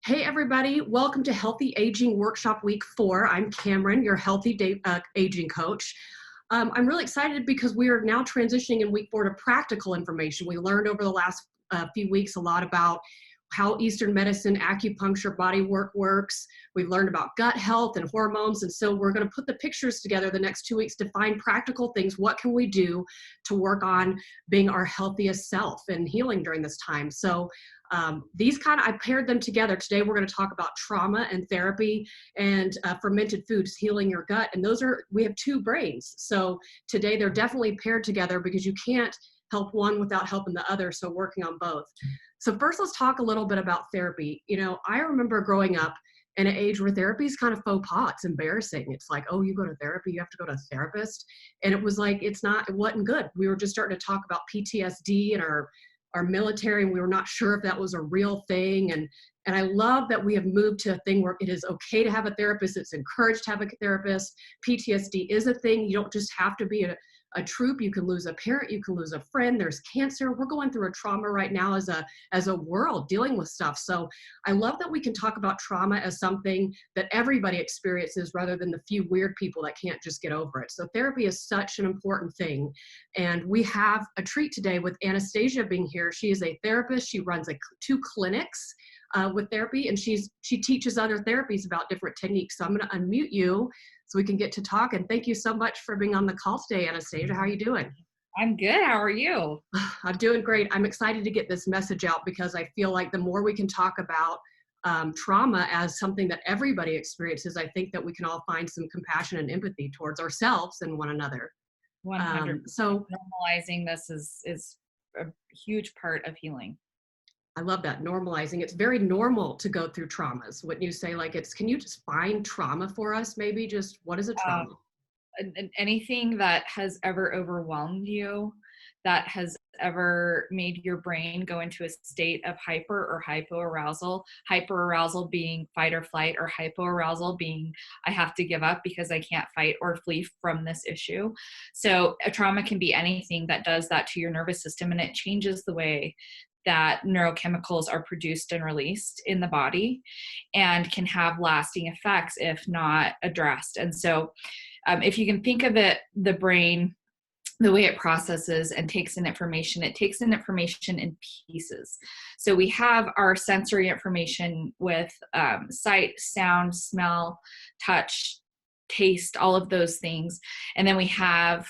Hey everybody, welcome to Healthy Aging Workshop Week 4. I'm Cameron, your aging coach. I'm really excited because we are now transitioning in week 4 to practical information. We learned over the last few weeks a lot about how Eastern medicine, acupuncture, body work works. We learned about gut health and hormones. And so we're going to put the pictures together the next 2 weeks to find practical things. What can we do to work on being our healthiest self and healing during this time? So I paired them together. Today, we're going to talk about trauma and therapy and fermented foods, healing your gut. And we have two brains. So today they're definitely paired together because you can't help one without helping the other. So working on both. So first, let's talk a little bit about therapy. I remember growing up in an age where therapy is kind of faux pas. It's embarrassing. It's like, oh, you go to therapy, you have to go to a therapist. And it was like, it wasn't good. We were just starting to talk about PTSD and our military, and we were not sure if that was a real thing. And I love that we have moved to a thing where it is okay to have a therapist. It's encouraged to have a therapist. PTSD is a thing. You don't just have to be a troop. You can lose a parent, you can lose a friend. There's cancer. We're going through a trauma right now as a world dealing with stuff. So I love that we can talk about trauma as something that everybody experiences rather than the few weird people that can't just get over it. So therapy is such an important thing. And we have a treat today with Anastasia being here. She is a therapist. She runs 2 clinics with therapy, and she teaches other therapies about different techniques. So I'm going to unmute you so we can get to talk. And thank you so much for being on the call today, Anastasia. How are you doing? I'm good. How are you? I'm doing great. I'm excited to get this message out because I feel like the more we can talk about trauma as something that everybody experiences, I think that we can all find some compassion and empathy towards ourselves and one another. 100%. Normalizing this is a huge part of healing. I love that, normalizing. It's very normal to go through traumas. Wouldn't you say, can you just find trauma for us? Maybe just what is a trauma? Anything that has ever overwhelmed you, that has ever made your brain go into a state of hyper or hypoarousal, hyperarousal being fight or flight, or hypoarousal being I have to give up because I can't fight or flee from this issue. So a trauma can be anything that does that to your nervous system, and it changes the way that neurochemicals are produced and released in the body and can have lasting effects if not addressed. And so if you can think of it, the brain, the way it processes and takes in information, it takes in information in pieces. So we have our sensory information with sight, sound, smell, touch, taste, all of those things. And then we have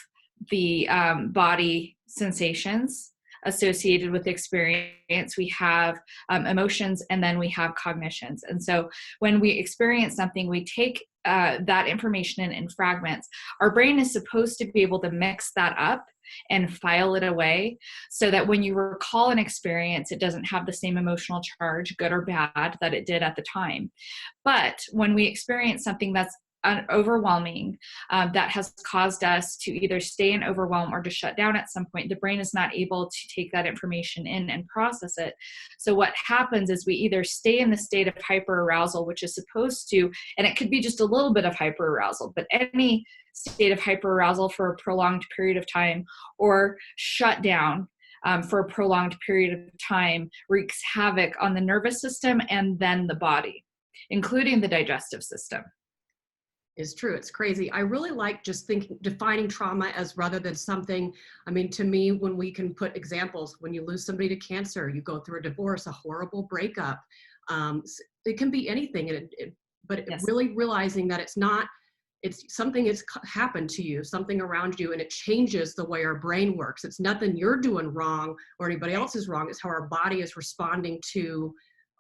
the body sensations associated with experience. We have emotions, and then we have cognitions. And so when we experience something, we take that information in fragments. Our brain is supposed to be able to mix that up and file it away so that when you recall an experience, it doesn't have the same emotional charge, good or bad, that it did at the time. But when we experience something that's overwhelming, that has caused us to either stay in overwhelm or to shut down at some point, the brain is not able to take that information in and process it. So what happens is we either stay in the state of hyperarousal, which is supposed to, and it could be just a little bit of hyperarousal, but any state of hyperarousal for a prolonged period of time, or shut down for a prolonged period of time, wreaks havoc on the nervous system and then the body, including the digestive system. Is true. It's crazy. I really like just defining trauma as rather than something. I mean, to me, when we can put examples, when you lose somebody to cancer, you go through a divorce, a horrible breakup, it can be anything. But yes, really realizing that it's something that's happened to you, something around you, and it changes the way our brain works. It's nothing you're doing wrong or anybody else is wrong. It's how our body is responding to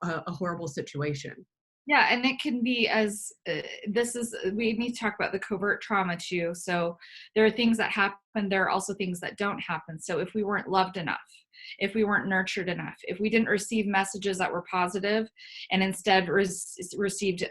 a horrible situation. Yeah, and it can be we need to talk about the covert trauma too. So there are things that happen, there are also things that don't happen. So if we weren't loved enough, if we weren't nurtured enough, if we didn't receive messages that were positive and instead received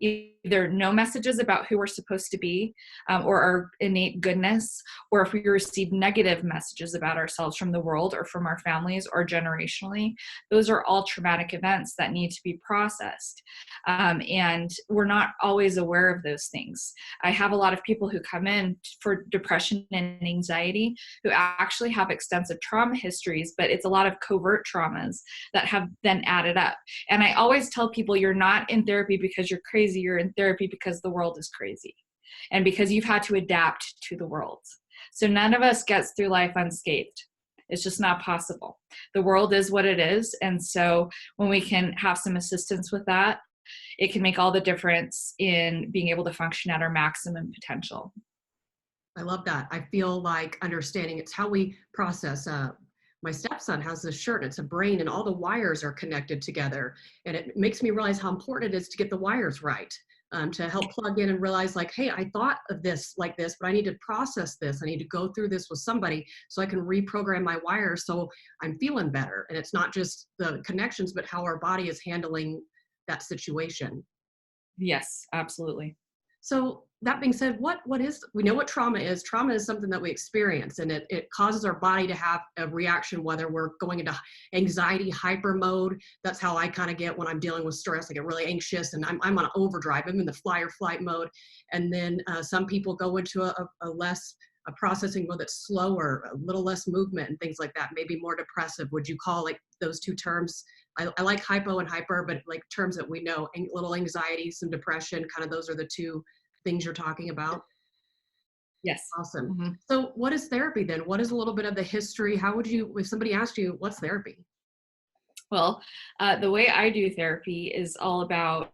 either no messages about who we're supposed to be, or our innate goodness, or if we receive negative messages about ourselves from the world or from our families or generationally. Those are all traumatic events that need to be processed. And we're not always aware of those things. I have a lot of people who come in for depression and anxiety who actually have extensive trauma histories, but it's a lot of covert traumas that have then added up. And I always tell people, you're not in therapy because you're crazy, you're in therapy because the world is crazy and because you've had to adapt to the world. So none of us gets through life unscathed. It's just not possible. The world is what it is. And so when we can have some assistance with that, it can make all the difference in being able to function at our maximum potential. I love that. I feel like understanding it's how we process. My stepson has this shirt, and it's a brain, and all the wires are connected together. And it makes me realize how important it is to get the wires right, to help plug in and realize like, hey, I thought of this like this, but I need to process this. I need to go through this with somebody so I can reprogram my wires so I'm feeling better. And it's not just the connections, but how our body is handling that situation. Yes, absolutely. So that being said, we know what trauma is. Trauma is something that we experience, and it causes our body to have a reaction, whether we're going into anxiety, hyper mode. That's how I kind of get when I'm dealing with stress. I get really anxious and I'm on overdrive. I'm in the fly or flight mode. And then some people go into a processing mode that's slower, a little less movement and things like that, maybe more depressive. Would you call like those two terms? I like hypo and hyper, but like terms that we know, little anxiety, some depression, kind of those are the two things you're talking about. Yes. Awesome. Mm-hmm. So what is therapy then? What is a little bit of the history? How would you, if somebody asked you, what's therapy? Well, the way I do therapy is all about,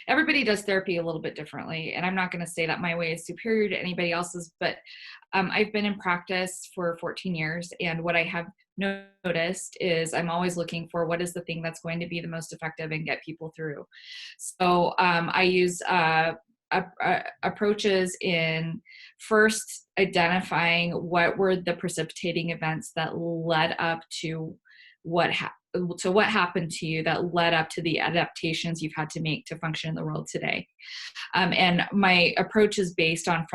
everybody does therapy a little bit differently. And I'm not going to say that my way is superior to anybody else's, but I've been in practice for 14 years. And what I have noticed is I'm always looking for what is the thing that's going to be the most effective and get people through. So I use approaches in first identifying what were the precipitating events that led up to what happened to you that led up to the adaptations you've had to make to function in the world today. And my approach is based on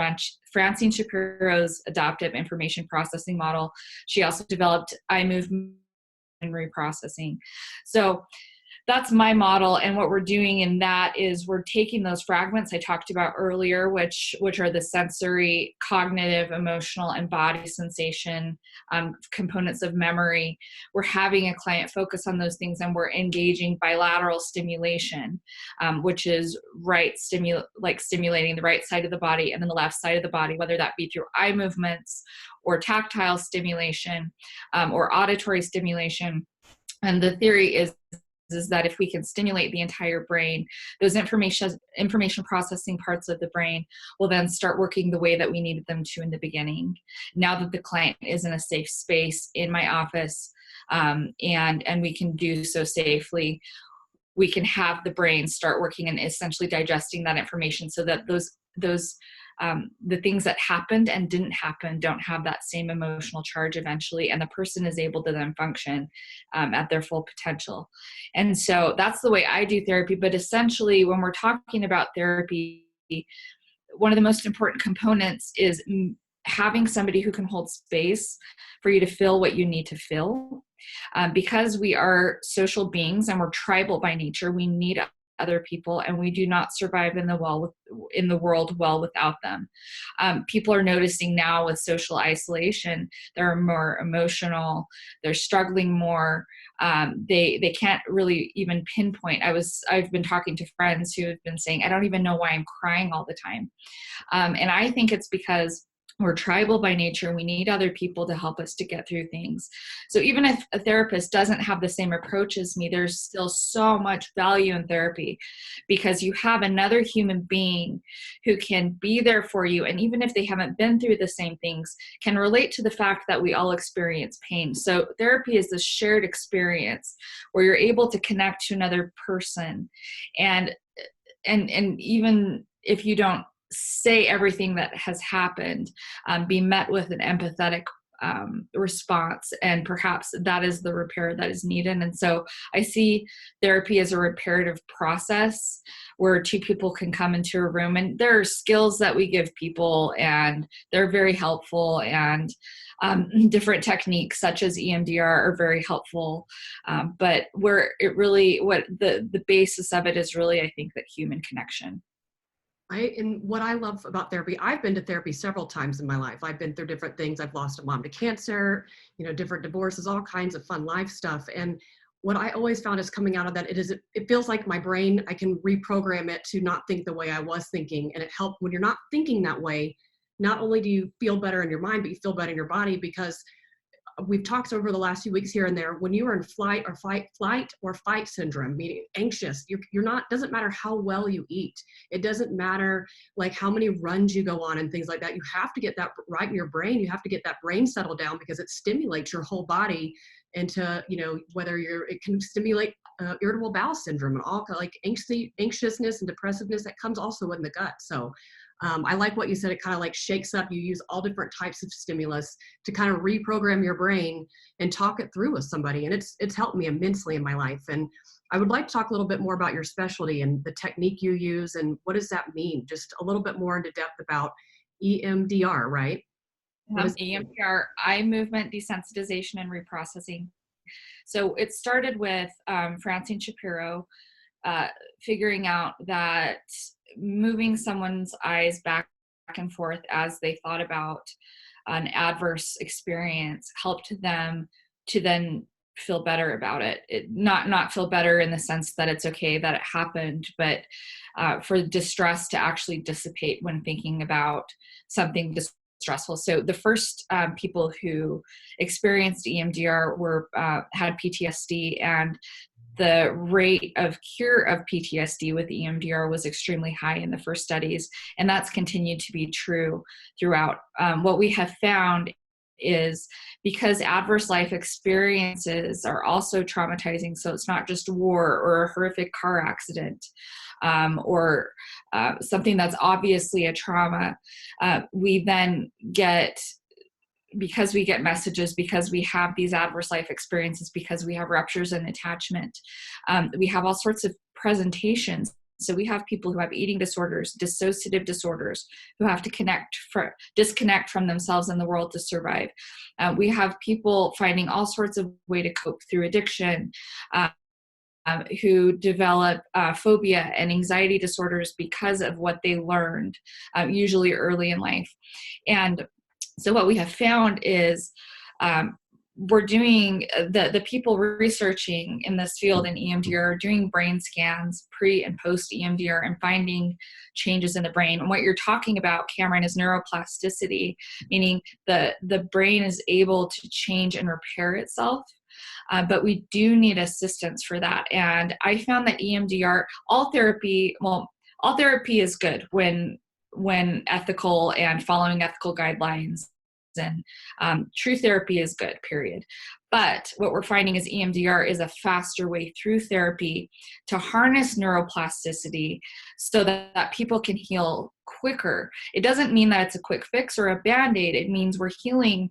Francine Shapiro's adaptive information processing model. She also developed eye movement and reprocessing. So that's my model. And what we're doing in that is we're taking those fragments I talked about earlier, which are the sensory, cognitive, emotional, and body sensation components of memory. We're having a client focus on those things, and we're engaging bilateral stimulation, which is stimulating the right side of the body and then the left side of the body, whether that be through eye movements or tactile stimulation or auditory stimulation. And the theory is that if we can stimulate the entire brain, those information processing parts of the brain will then start working the way that we needed them to in the beginning. Now that the client is in a safe space in my office, and we can do so safely, we can have the brain start working and essentially digesting that information so that the things that happened and didn't happen don't have that same emotional charge eventually, and the person is able to then function at their full potential. And so that's the way I do therapy. But essentially, when we're talking about therapy, one of the most important components is having somebody who can hold space for you to feel what you need to feel. Because we are social beings and we're tribal by nature, we need other people, and we do not survive in the world well without them. People are noticing now with social isolation, they're more emotional, they're struggling more. They can't really even pinpoint. I've been talking to friends who have been saying, I don't even know why I'm crying all the time. And I think it's because we're tribal by nature. We need other people to help us to get through things. So even if a therapist doesn't have the same approach as me, there's still so much value in therapy because you have another human being who can be there for you. And even if they haven't been through the same things, can relate to the fact that we all experience pain. So therapy is this shared experience where you're able to connect to another person. And even if you don't say everything that has happened, be met with an empathetic response, and perhaps that is the repair that is needed. And so I see therapy as a reparative process where two people can come into a room, and there are skills that we give people and they're very helpful, and different techniques such as EMDR are very helpful, but where it really, what the basis of it is really, I think, that human connection. And what I love about therapy, I've been to therapy several times in my life. I've been through different things. I've lost a mom to cancer, different divorces, all kinds of fun life stuff. And what I always found is coming out of that, it feels like my brain, I can reprogram it to not think the way I was thinking. And it helped when you're not thinking that way. Not only do you feel better in your mind, but you feel better in your body, because we've talked over the last few weeks here and there, when you are in flight or fight syndrome, meaning anxious, you're not, doesn't matter how well you eat. It doesn't matter like how many runs you go on and things like that. You have to get that right in your brain. You have to get that brain settled down, because it stimulates your whole body into, it can stimulate irritable bowel syndrome and all like anxiousness and depressiveness that comes also in the gut. So I like what you said. It kind of like shakes up. You use all different types of stimulus to kind of reprogram your brain and talk it through with somebody. And it's helped me immensely in my life. And I would like to talk a little bit more about your specialty and the technique you use and what does that mean? Just a little bit more into depth about EMDR, right? EMDR, eye movement desensitization and reprocessing. So it started with Francine Shapiro figuring out that moving someone's eyes back and forth as they thought about an adverse experience helped them to then feel better about it. Not feel better in the sense that it's okay that it happened, but for distress to actually dissipate when thinking about something stressful. So the first people who experienced EMDR had PTSD, and the rate of cure of PTSD with EMDR was extremely high in the first studies, and that's continued to be true throughout. What we have found is because adverse life experiences are also traumatizing, so it's not just war or a horrific car accident or something that's obviously a trauma, we then get, because we get messages, because we have these adverse life experiences, because we have ruptures in attachment, we have all sorts of presentations. So we have people who have eating disorders, dissociative disorders, who have to disconnect from themselves and the world to survive. We have people finding all sorts of way to cope through addiction, who develop phobia and anxiety disorders because of what they learned, usually early in life. And so what we have found is we're doing, the people researching in this field in EMDR are doing brain scans pre and post EMDR and finding changes in the brain. And what you're talking about, Cameron, is neuroplasticity, meaning the brain is able to change and repair itself. But we do need assistance for that. And I found that EMDR, all therapy is good when ethical and following ethical guidelines, and true therapy is good, period. But what we're finding is EMDR is a faster way through therapy to harness neuroplasticity so that people can heal quicker. It doesn't mean that it's a quick fix or a Band-Aid. It means we're healing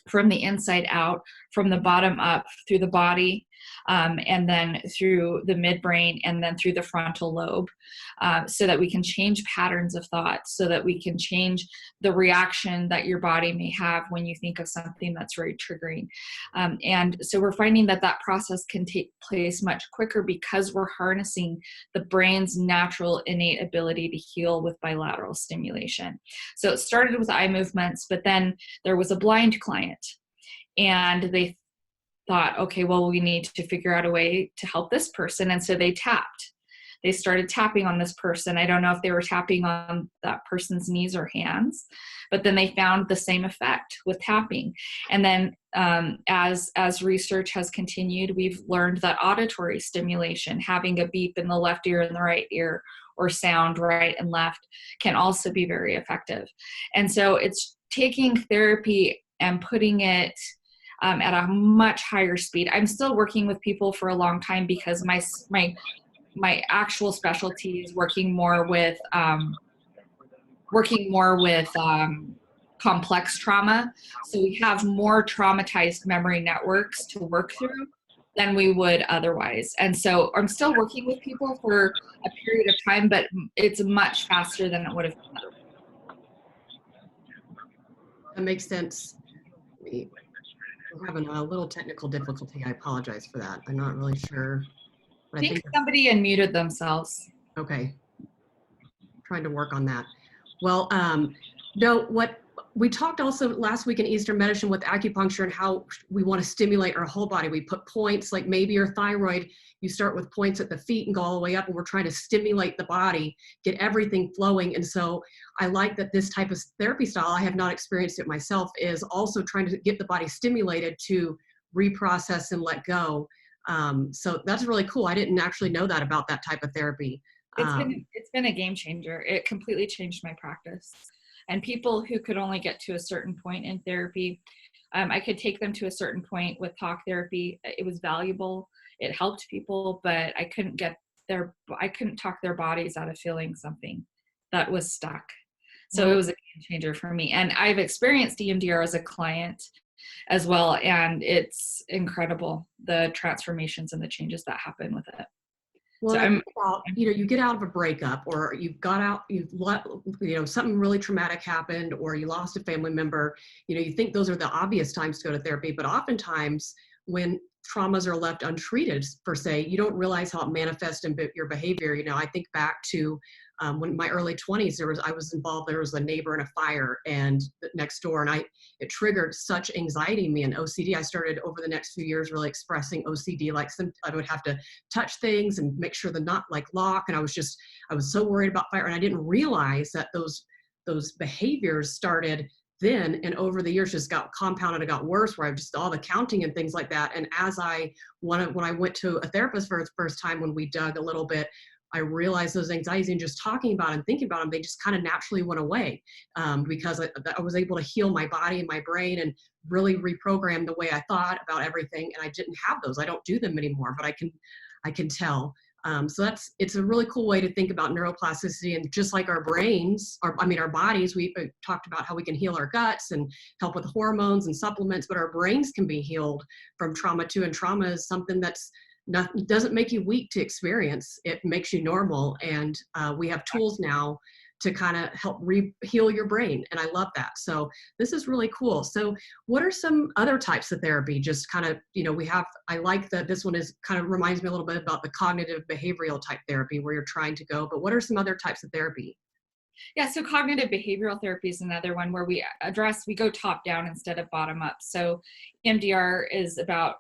from the inside out, from the bottom up, through the body, and then through the midbrain, and then through the frontal lobe, so that we can change patterns of thought, so that we can change the reaction that your body may have when you think of something that's very triggering. And so we're finding that process can take place much quicker because we're harnessing the brain's natural innate ability to heal with bilateral stimulation. So it started with eye movements, but then there was a blind client, and they thought, okay, well, we need to figure out a way to help this person. And so they started tapping on this person. I don't know if they were tapping on that person's knees or hands, but then they found the same effect with tapping. And then as research has continued, we've learned that auditory stimulation, having a beep in the left ear and the right ear, or sound right and left, can also be very effective. And so it's taking therapy and putting it at a much higher speed. I'm still working with people for a long time because my actual specialty is working more with complex trauma. So we have more traumatized memory networks to work through than we would otherwise. And so I'm still working with people for a period of time, but it's much faster than it would have been otherwise. That makes sense. We're having a little technical difficulty. I apologize for that. I'm not really sure, but I I think think, somebody unmuted themselves. okay, trying to work on that. Well, no, what we talked also last week in Eastern medicine with acupuncture and how we want to stimulate our whole body. We put points, like maybe your thyroid, you start with points at the feet and go all the way up, and we're trying to stimulate the body, get everything flowing. And so I like that this type of therapy style, I have not experienced it myself, is also trying to get the body stimulated to reprocess and let go. So that's really cool. I didn't actually know that about that type of therapy. It's been a game changer. It completely changed my practice. And people who could only get to a certain point in therapy, I could take them to a certain point with talk therapy. It was valuable. It helped people, but I couldn't talk their bodies out of feeling something that was stuck. So it was a game changer for me. And I've experienced EMDR as a client as well. And it's incredible, the transformations and the changes that happen with it. Well, So I think about, you get out of a breakup, or something really traumatic happened, or you lost a family member. You think those are the obvious times to go to therapy, but oftentimes when traumas are left untreated, per se, you don't realize how it manifests in your behavior. I think back to when in my early 20s, I was involved. There was a neighbor in a fire and next door, and it triggered such anxiety in me and OCD. I started over the next few years really expressing OCD, like I would have to touch things and make sure the nut like lock. And I was so worried about fire, and I didn't realize that those behaviors started then, and over the years just got compounded. It got worse, where I just all the counting and things like that. And when I went to a therapist for the first time, when we dug a little bit, I realized those anxieties, and just talking about and thinking about them, they just kind of naturally went away, because I was able to heal my body and my brain and really reprogram the way I thought about everything. And I didn't have those. I don't do them anymore, but I can tell. So it's a really cool way to think about neuroplasticity. And just like our brains, our bodies, we talked about how we can heal our guts and help with hormones and supplements, but our brains can be healed from trauma too. And trauma is something that's doesn't make you weak to experience. It makes you normal. And we have tools now to kind of help heal your brain. And I love that. So this is really cool. So what are some other types of therapy? Just kind of, I like that this one kind of reminds me a little bit about the cognitive behavioral type therapy where you're trying to go, but what are some other types of therapy? Yeah, so cognitive behavioral therapy is another one where we go top down instead of bottom up. So EMDR is about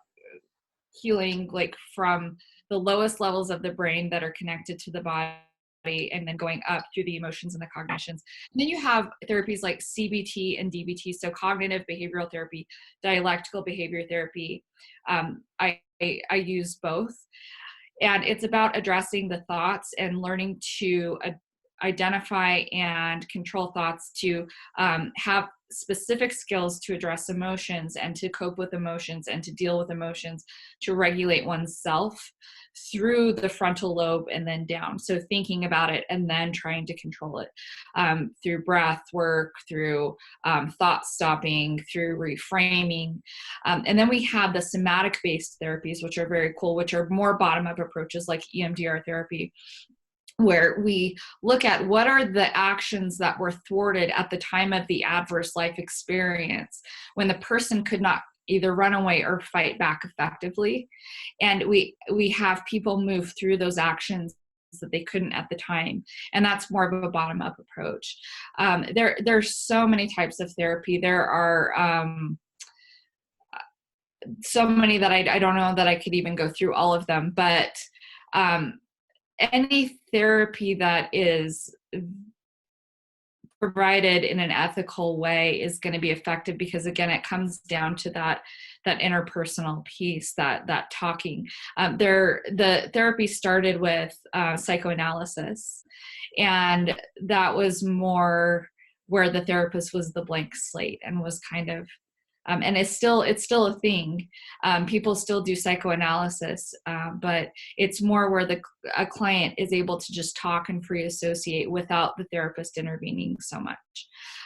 healing like from the lowest levels of the brain that are connected to the body, and then going up through the emotions and the cognitions. And then you have therapies like CBT and DBT, so cognitive behavioral therapy, dialectical behavior therapy. I use both. And it's about addressing the thoughts and learning to identify and control thoughts, to have specific skills to address emotions and to cope with emotions and to deal with emotions, to regulate oneself through the frontal lobe and then down. So thinking about it and then trying to control it through breath work, through thought stopping, through reframing. And then we have the somatic-based therapies, which are very cool, which are more bottom-up approaches like EMDR therapy, where we look at what are the actions that were thwarted at the time of the adverse life experience when the person could not either run away or fight back effectively. And we have people move through those actions that they couldn't at the time. And that's more of a bottom-up approach. There's so many types of therapy. There are so many that I don't know that I could even go through all of them, but any therapy that is provided in an ethical way is going to be effective, because again, it comes down to that interpersonal piece, that talking. The therapy started with psychoanalysis, and that was more where the therapist was the blank slate and was kind of and it's still a thing. People still do psychoanalysis, but it's more where a client is able to just talk and free associate without the therapist intervening so much.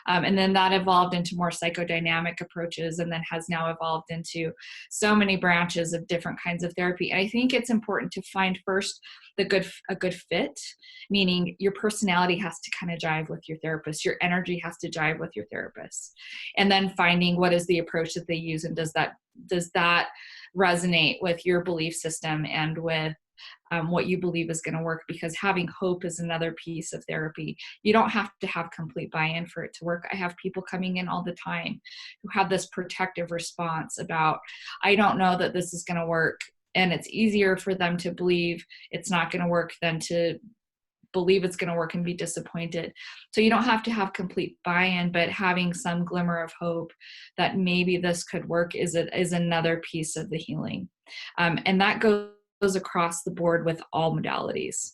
And then that evolved into more psychodynamic approaches, and then has now evolved into so many branches of different kinds of therapy. And I think it's important to find first a good fit, meaning your personality has to kind of jive with your therapist, your energy has to jive with your therapist, and then finding what is the approach that they use, and does that resonate with your belief system and with what you believe is going to work. Because having hope is another piece of therapy. You don't have to have complete buy-in for it to work. I have people coming in all the time who have this protective response about, I don't know that this is going to work. And it's easier for them to believe it's not going to work than to believe it's going to work and be disappointed. So you don't have to have complete buy-in, but having some glimmer of hope that maybe this could work is another piece of the healing. And that goes across the board with all modalities.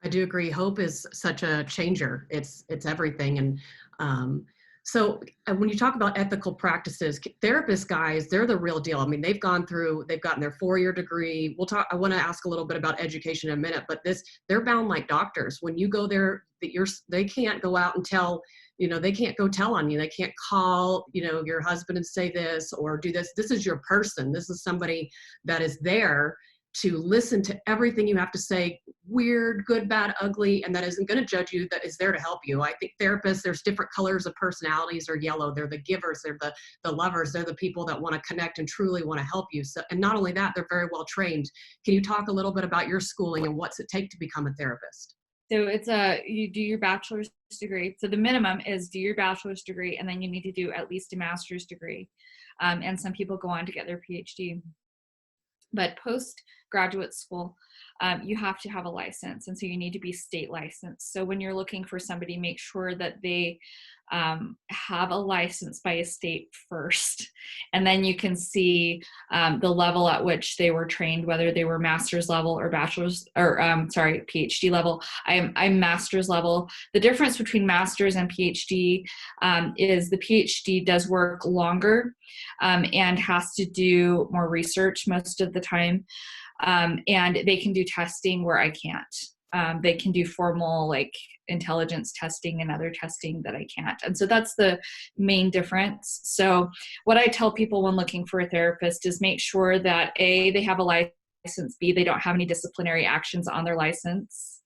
I do agree. Hope is such a changer. It's everything. And so when you talk about ethical practices, therapists, guys, they're the real deal. I mean, they've gotten their 4-year degree. I want to ask a little bit about education in a minute, but they're bound like doctors. When you go there, they can't go out and tell, they can't go tell on you. They can't call, your husband and say this or do this. This is your person. This is somebody that is there to listen to everything you have to say, weird, good, bad, ugly, and that isn't going to judge you, that is there to help you. I think therapists, there's different colors of personalities. Are yellow. They're the givers. They're the lovers. They're the people that want to connect and truly want to help you. So, and not only that, they're very well trained. Can you talk a little bit about your schooling and what's it take to become a therapist? So you do your bachelor's degree. So the minimum is do your bachelor's degree, and then you need to do at least a master's degree. And some people go on to get their PhD. But postgraduate school, you have to have a license. And so you need to be state licensed. So when you're looking for somebody, make sure that they have a license by a state first. And then you can see the level at which they were trained, whether they were master's level or bachelor's, or PhD level. I'm master's level. The difference between master's and PhD is the PhD does work longer and has to do more research most of the time. And they can do testing where I can't. They can do formal intelligence testing and other testing that I can't. And so that's the main difference. So what I tell people when looking for a therapist is make sure that A, they have a license, B, they don't have any disciplinary actions on their license.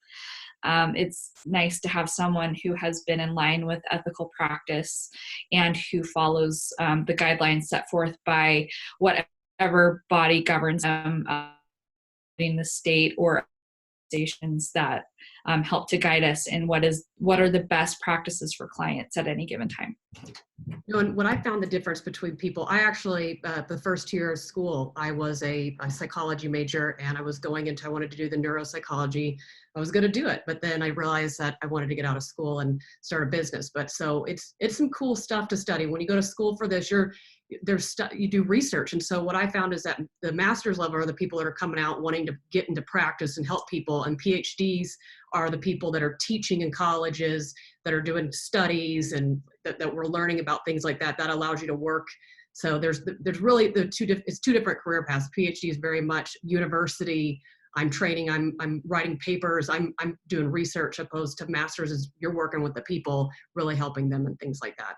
It's nice to have someone who has been in line with ethical practice and who follows the guidelines set forth by whatever body governs them, in the state or organizations that help to guide us in what are the best practices for clients at any given time. And what I found the difference between people, I actually, the first year of school, I was a psychology major, and I wanted to do the neuropsychology. I was going to do it, but then I realized that I wanted to get out of school and start a business. But so it's some cool stuff to study. When you go to school for this, you do research. And so what I found is that the master's level are the people that are coming out wanting to get into practice and help people, and PhDs are the people that are teaching in colleges, that are doing studies, and that we're learning about things like that. That allows you to work. So there's really it's two different career paths. PhD is very much university. I'm training. I'm writing papers. I'm doing research, opposed to masters is you're working with the people, really helping them and things like that.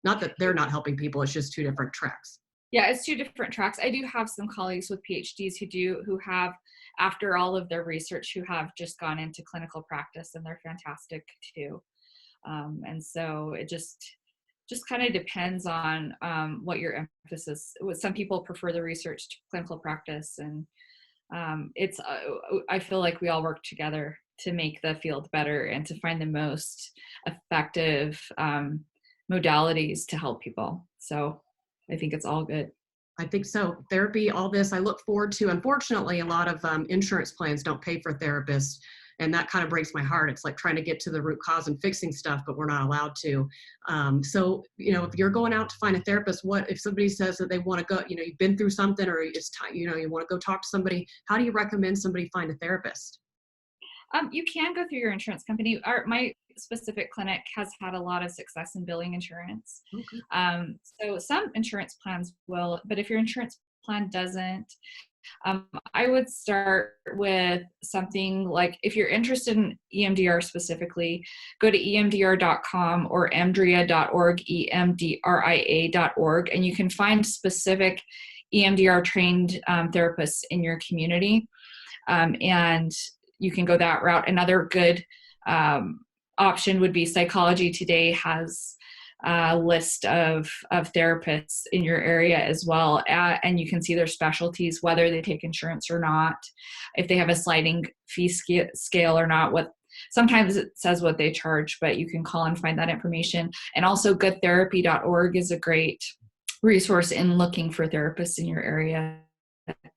Not that they're not helping people. It's just two different tracks. Yeah, it's two different tracks. I do have some colleagues with PhDs who have, after all of their research, who have just gone into clinical practice, and they're fantastic too. And so it just kind of depends on what your emphasis. Some people prefer the research to clinical practice, and I feel like we all work together to make the field better and to find the most effective modalities to help people. So I think it's all good. I think so. Therapy, all this, I look forward to. Unfortunately, a lot of insurance plans don't pay for therapists, and that kind of breaks my heart. It's like trying to get to the root cause and fixing stuff, but we're not allowed to. So, if you're going out to find a therapist, what if somebody says that they want to go, you've been through something, or it's time, you want to go talk to somebody, how do you recommend somebody find a therapist? You can go through your insurance company. My specific clinic has had a lot of success in billing insurance. Okay. So some insurance plans will, but if your insurance plan doesn't, I would start with something like, if you're interested in EMDR specifically, go to emdr.com or emdria.org, emdria.org, and you can find specific EMDR trained therapists in your community. And you can go that route. Another good option would be Psychology Today has a list of therapists in your area as well. And you can see their specialties, whether they take insurance or not, if they have a sliding fee scale or not. Sometimes it says what they charge, but you can call and find that information. And also goodtherapy.org is a great resource in looking for therapists in your area.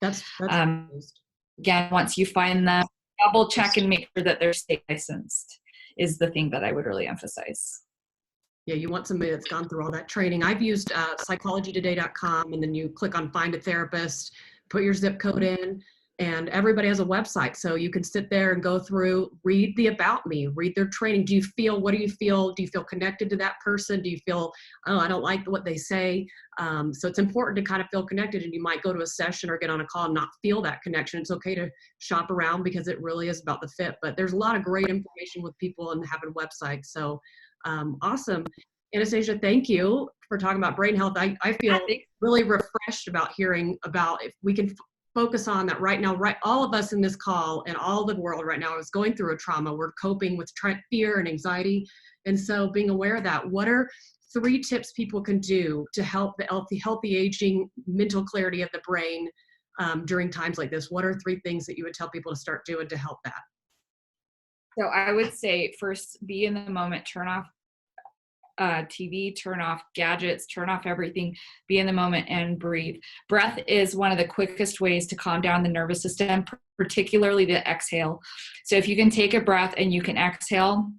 That's Again, once you find them, double check and make sure that they're state licensed is the thing that I would really emphasize. Yeah, you want somebody that's gone through all that training. I've used psychologytoday.com, and then you click on find a therapist, put your zip code in, and everybody has a website. So you can sit there and go through, read the about me, read their training. What do you feel? Do you feel connected to that person? Do you feel, oh, I don't like what they say? So it's important to kind of feel connected, and you might go to a session or get on a call and not feel that connection. It's okay to shop around because it really is about the fit, but there's a lot of great information with people and having websites. So awesome. Anastasia, thank you for talking about brain health. I feel really refreshed about hearing about, if we can focus on that right now, right? All of us in this call and all the world right now is going through a trauma. We're coping with fear and anxiety. And so being aware of that, what are 3 tips people can do to help the healthy aging, mental clarity of the brain during times like this? What are 3 things that you would tell people to start doing to help that? So I would say, first, be in the moment, turn off TV, turn off gadgets, turn off everything, be in the moment and breathe. Breath is one of the quickest ways to calm down the nervous system, particularly the exhale. So if you can take a breath and you can exhale,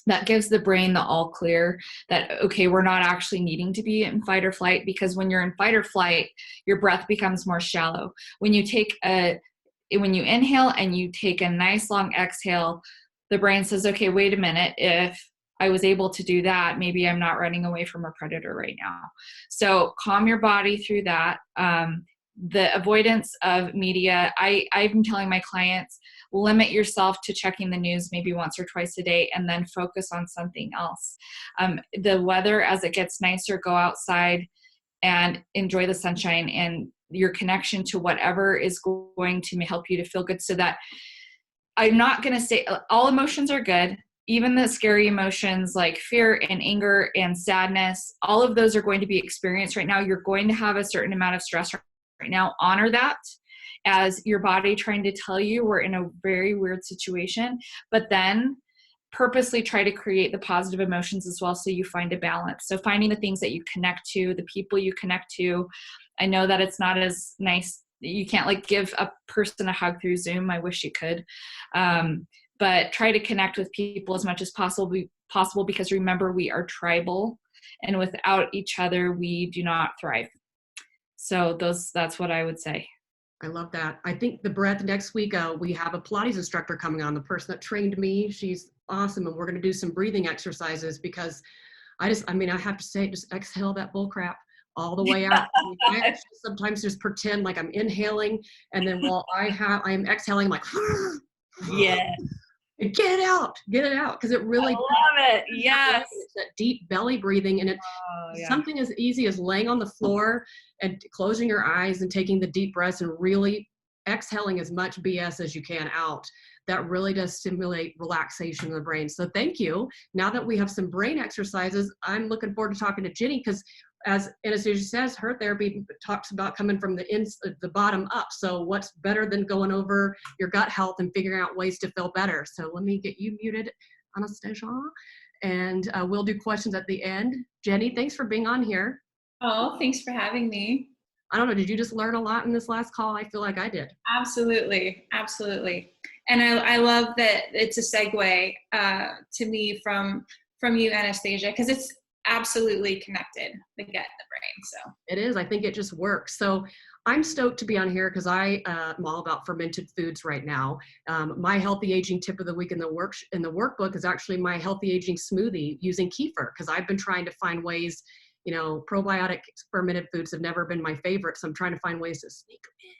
that gives the brain the all clear that, okay, we're not actually needing to be in fight or flight, because when you're in fight or flight, your breath becomes more shallow. When you inhale and you take a nice long exhale, the brain says, okay, wait a minute, if I was able to do that, maybe I'm not running away from a predator right now. So calm your body through that. The avoidance of media, I've been telling my clients, limit yourself to checking the news maybe once or twice a day, and then focus on something else. The weather, as it gets nicer, go outside and enjoy the sunshine and your connection to whatever is going to help you to feel good. So that, I'm not going to say all emotions are good. Even the scary emotions like fear and anger and sadness, all of those are going to be experienced right now. You're going to have a certain amount of stress right now. Honor that as your body trying to tell you we're in a very weird situation, but then purposely try to create the positive emotions as well, so you find a balance. So finding the things that you connect to, the people you connect to. I know that it's not as nice. You can't like give a person a hug through Zoom. I wish you could. But try to connect with people as much as possible, because remember, we are tribal, and without each other, we do not thrive. So that's what I would say. I love that. I think the breath, next week, we have a Pilates instructor coming on, the person that trained me. She's awesome. And we're going to do some breathing exercises, because I have to say, just exhale that bull crap all the way out. I actually sometimes just pretend like I'm inhaling, and then while I am exhaling, I'm like, yeah. Get it out, because it really, I love it. Yes. It's that deep belly breathing, and it's something as easy as laying on the floor and closing your eyes and taking the deep breaths and really exhaling as much BS as you can out. That really does stimulate relaxation in the brain. So thank you. Now that we have some brain exercises, I'm looking forward to talking to Jenny, because as Anastasia says, her therapy talks about coming from the bottom up. So what's better than going over your gut health and figuring out ways to feel better? So let me get you muted, Anastasia, and we'll do questions at the end. Jenny, thanks for being on here. Oh, thanks for having me. I don't know, did you just learn a lot in this last call? I feel like I did. Absolutely. And I love that it's a segue to me from you, Anastasia, because it's absolutely connected, the gut and the brain. So it is. I think it just works. So I'm stoked to be on here because I'm all about fermented foods right now. My healthy aging tip of the week in the workbook is actually my healthy aging smoothie using kefir, because I've been trying to find ways. Probiotic fermented foods have never been my favorite, so I'm trying to find ways to sneak them in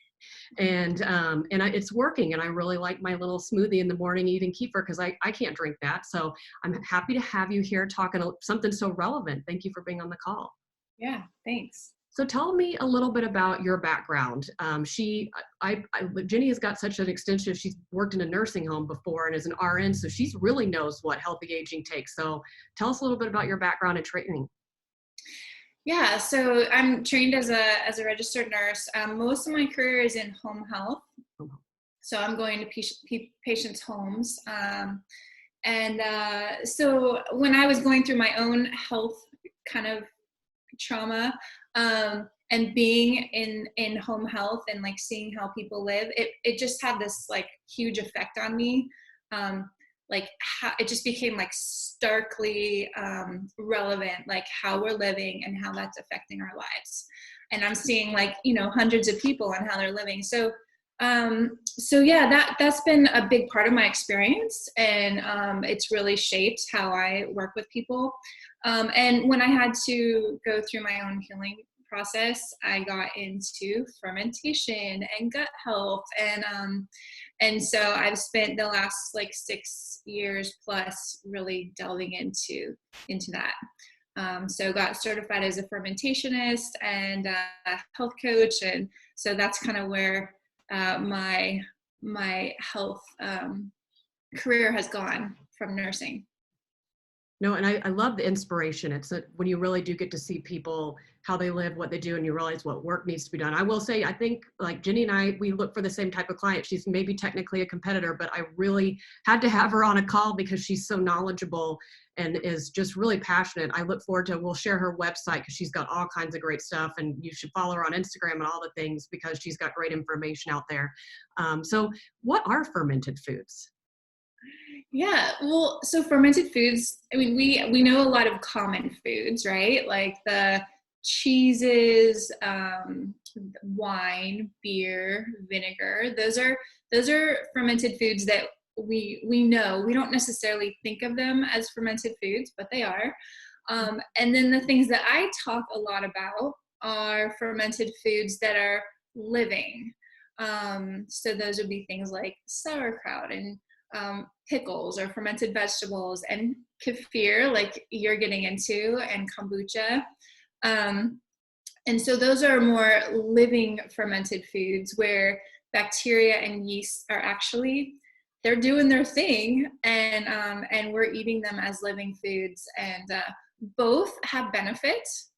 It's working. And I really like my little smoothie in the morning eating kefir because I can't drink that. So I'm happy to have you here talking something so relevant. Thank you for being on the call. Yeah, thanks. So tell me a little bit about your background. Jenny has got such an extensive, she's worked in a nursing home before and is an RN, so she's really knows what healthy aging takes. So tell us a little bit about your background and training. Yeah, so I'm trained as a registered nurse. Most of my career is in home health. So I'm going to patients' homes. So when I was going through my own health kind of trauma, and being in home health and like seeing how people live, it just had this like huge effect on me. Like how it just became like starkly relevant, like how we're living and how that's affecting our lives. And I'm seeing like, hundreds of people and how they're living. So yeah, that's been a big part of my experience, and it's really shaped how I work with people. And when I had to go through my own healing process, I got into fermentation and gut health, and so I've spent the last like 6 years plus really delving into that. So got certified as a fermentationist and a health coach, and so that's kind of where my health career has gone from nursing. No, and I love the inspiration. It's when you really do get to see people, how they live, what they do, and you realize what work needs to be done. I will say, I think like Jenny and I, we look for the same type of client. She's maybe technically a competitor, but I really had to have her on a call because she's so knowledgeable and is just really passionate. I look forward to, we'll share her website because she's got all kinds of great stuff, and you should follow her on Instagram and all the things because she's got great information out there. So what are fermented foods? Yeah, well, so fermented foods, I mean, we know a lot of common foods, right? Like the cheeses, wine, beer, vinegar. Those are fermented foods that we know. We don't necessarily think of them as fermented foods, but they are. And then the things that I talk a lot about are fermented foods that are living. So those would be things like sauerkraut and pickles or fermented vegetables, and kefir, like you're getting into, and kombucha. And so those are more living fermented foods where bacteria and yeast are actually, they're doing their thing, and we're eating them as living foods, and both have benefits.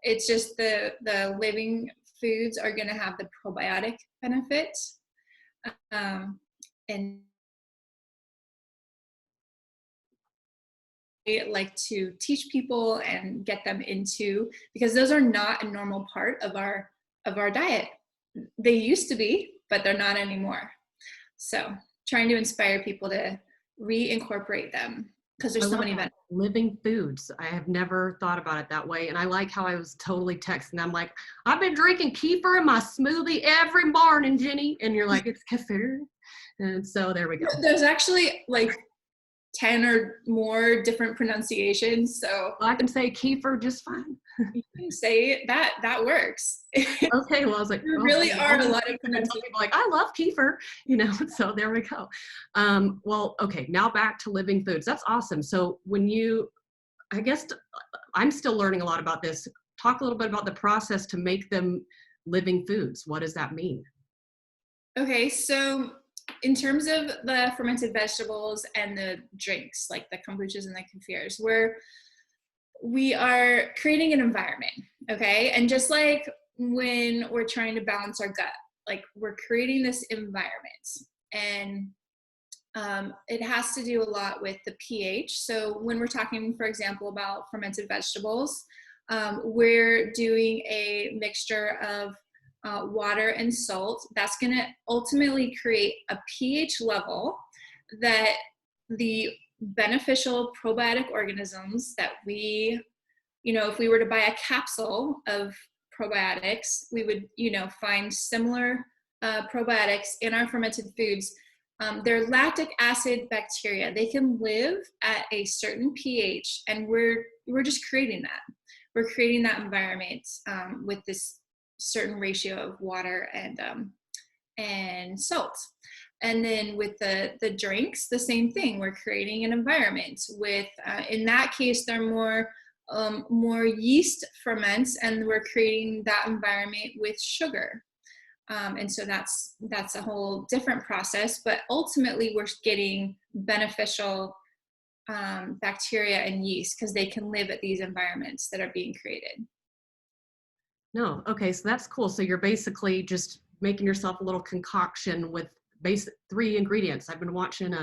It's just the living foods are going to have the probiotic benefits, and like to teach people and get them into, because those are not a normal part of our diet. They used to be, but they're not anymore. So trying to inspire people to reincorporate them because there's so many benefits. Living foods. I have never thought about it that way. And I like how I was totally texting. I'm like, I've been drinking kefir in my smoothie every morning, Jenny. And you're like, it's kefir. And so there we go. There's actually like 10 or more different pronunciations, so I can say kefir just fine. You can say that works. Okay, well I was like, there really are a lot of people like, I love kefir, so there we go. Well, okay, now back to living foods. That's awesome. So when I guess I'm still learning a lot about this. Talk a little bit about the process to make them living foods. What does that mean? Okay, so in terms of the fermented vegetables and the drinks, like the kombuchas and the kefirs, we are creating an environment, okay? And just like when we're trying to balance our gut, like we're creating this environment, and it has to do a lot with the pH. So when we're talking, for example, about fermented vegetables, we're doing a mixture of water and salt. That's going to ultimately create a pH level that the beneficial probiotic organisms that we, if we were to buy a capsule of probiotics, we would, find similar probiotics in our fermented foods. They're lactic acid bacteria. They can live at a certain pH, and we're just creating that. We're creating that environment with this certain ratio of water and salt. And then with the drinks, the same thing. We're creating an environment with, in that case, they're more yeast ferments, and we're creating that environment with sugar. And so that's a whole different process, but ultimately we're getting beneficial bacteria and yeast because they can live at these environments that are being created. No, okay, so that's cool. So you're basically just making yourself a little concoction with basic 3 ingredients. I've been watching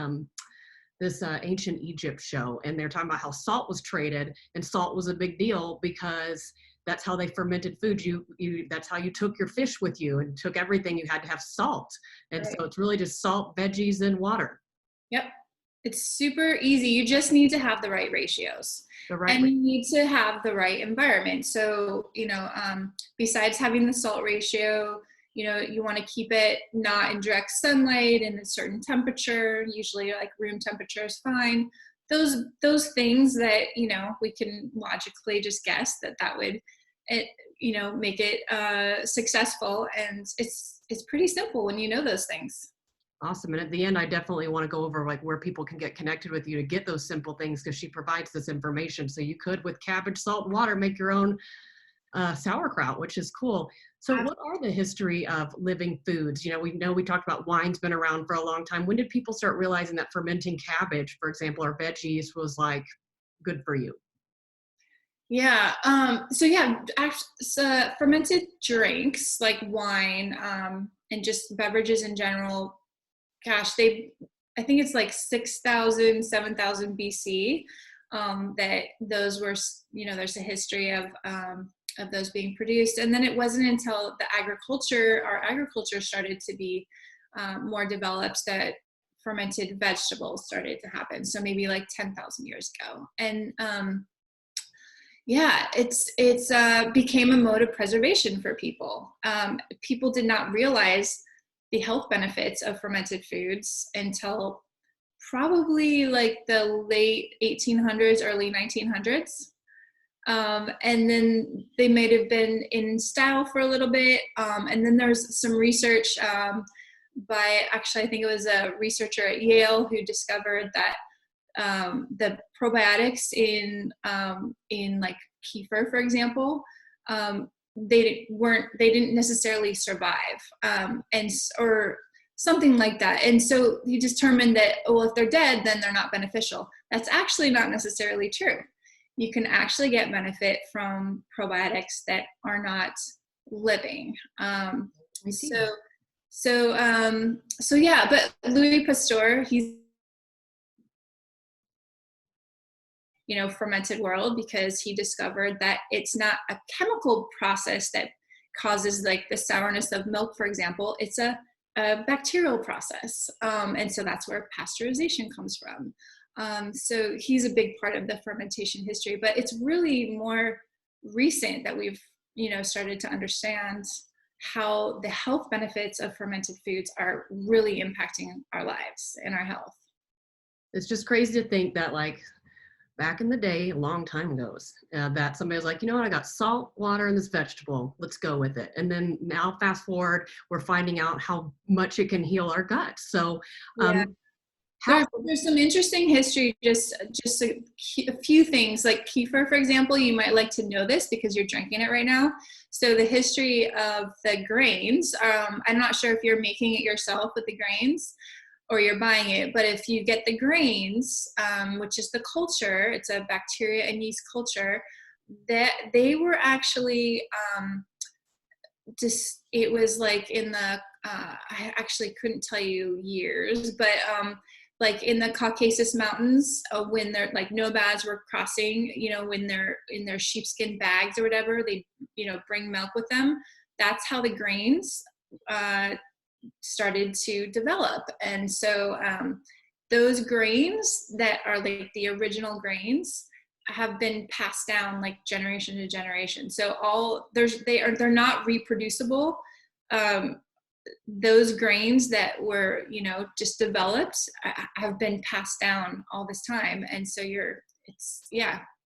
this ancient Egypt show, and they're talking about how salt was traded, and salt was a big deal because that's how they fermented food. You that's how you took your fish with you and took everything. You had to have salt, and Right. so it's really just salt, veggies, and water. Yep. It's super easy. You just need to have the right ratios, The right and you need to have the right environment. So, besides having the salt ratio, you want to keep it not in direct sunlight and a certain temperature, usually like room temperature is fine. Those things that, we can logically just guess that would, make it successful. And it's pretty simple when you know those things. Awesome. And at the end, I definitely want to go over like where people can get connected with you to get those simple things, because she provides this information. So you could, with cabbage, salt, and water, make your own sauerkraut, which is cool. So what are the history of living foods? We talked about wine's been around for a long time. When did people start realizing that fermenting cabbage, for example, or veggies was like good for you? Yeah. Fermented drinks like wine, and just beverages in general, gosh, I think it's like 6,000, 7,000 BC, that those were, there's a history of those being produced. And then it wasn't until our agriculture started to be more developed that fermented vegetables started to happen. So maybe like 10,000 years ago. And it's became a mode of preservation for people. People did not realize the health benefits of fermented foods until probably like the late 1800s, early 1900s. And then they might have been in style for a little bit. And then there's some research I think it was a researcher at Yale who discovered that the probiotics in like kefir, for example, they didn't necessarily survive, or something like that. And so he determined that, well, if they're dead, then they're not beneficial. That's actually not necessarily true. You can actually get benefit from probiotics that are not living. But Louis Pasteur, he's fermented world, because he discovered that it's not a chemical process that causes like the sourness of milk, for example. It's a bacterial process. And so that's where pasteurization comes from. So he's a big part of the fermentation history, but it's really more recent that we've, started to understand how the health benefits of fermented foods are really impacting our lives and our health. It's just crazy to think that like back in the day, a long time ago, that somebody was like, you know what, I got salt, water, and this vegetable. Let's go with it. And then now, fast forward, we're finding out how much it can heal our guts. So, there's some interesting history. Just a few things like kefir, for example. You might like to know this because you're drinking it right now. So the history of the grains. I'm not sure if you're making it yourself with the grains, or you're buying it, but if you get the grains, which is the culture, it's a bacteria and yeast culture, that they were actually it was like in the, I actually couldn't tell you years, but like in the Caucasus Mountains, when they're like nomads were crossing, when they're in their sheepskin bags or whatever, they, bring milk with them. That's how the grains started to develop. And so those grains that are like the original grains have been passed down like generation to generation. So they're not reproducible. Those grains that were, just developed have been passed down all this time. And so